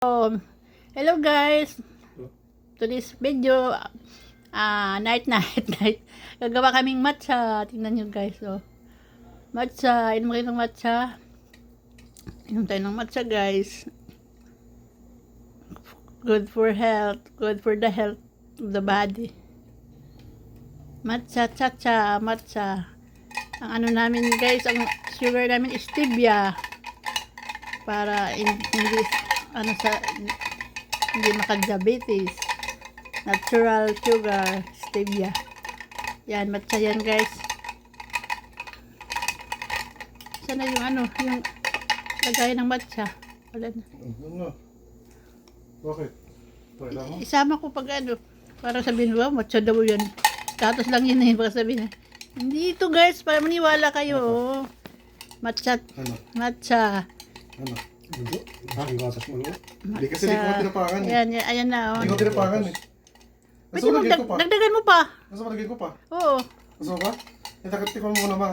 Hello guys. Today's video, night. Gagawa kaming matcha. Tingnan nyo guys, oh. Matcha, inom kayo ng matcha. Inom tayo ng matcha guys. Good for health, good for the health of the body. Matcha, matcha. Ang ano namin guys, ang sugar namin is stevia. Para hindi makag-diabetes. Natural sugar, stevia. Yan, matcha yan guys. Sana yung yung lagay ng matcha. Wala na. Bakit? Isama ko pag para sabihin mo, matcha daw yan. Tapos lang yun na yun, baka sabihin na. Hindi ito guys, para maniwala kayo. Matcha. Matcha. Ano? Dugo? Ang gatas mo no? Hindi kasi di ko tinapangan eh. Ayan na. Hindi ko tinapangan eh. Pwede mo, dagdagan mo pa. Nasa malagyan ko pa? Oo. Nasa ba? Tikman mo muna ma.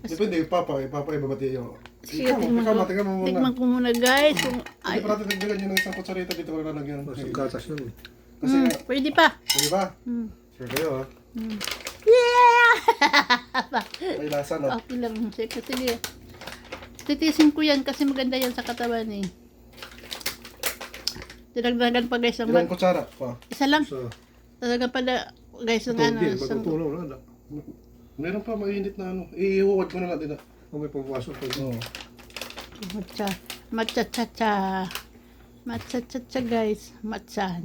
Depende, Papa ibabati yun. Sige, Tingnan mo muna. tikman ko muna guys. Hindi pa natin nagdagan yun ng isang kutsarita dito ko lalagyan. Masang gatas yun. Kasi pwede pa. pwede ba? Sure kayo ha? Yeah! May lasa no? Okay lang. Sige. Titisin ko yan kasi maganda yan sa katawan eh. Tinagdagan pa guys ang Ilang kutsara pa? isa lang. So, Talaga pala guys ang magtutunaw na. Meron pa mainit na ano. Iihuwad ko na natin na. Kung may pagpasok ko. Oo. Matcha guys. Matcha.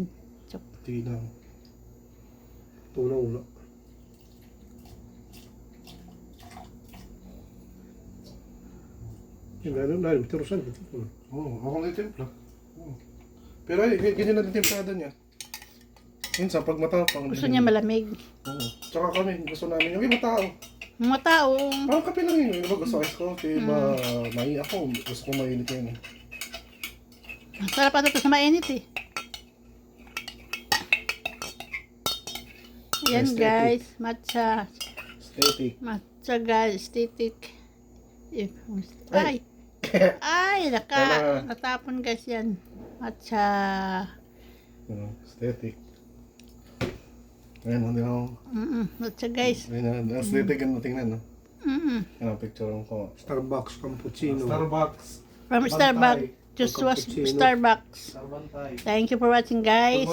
Tingnan. Tunaw na. Yung gano'n na, bitirusan. Oo, ako nga itimpla. Pero ay, ganyan natin timplada niya. Minsan, pag matapang. Gusto niya malamig. Oo. Tsaka kami, gusto namin yung iba tao. Mga tao. Parang kape lang yun. Iba gusto ice coffee, iba ako. Gusto ko mainit yun. Sarap ata ito sa mainit eh. Yan guys, matcha. Aesthetic. Matcha guys, aesthetic. Ay, natapon guys yan. Matcha. Aesthetic. Ayan, hindi ako. Matcha guys. Ayan, aesthetic ang tingnan, no? Ayan, picture ko. Starbucks, cappuccino. Starbucks. From Starbucks. Just was Starbucks. Thank you for watching guys.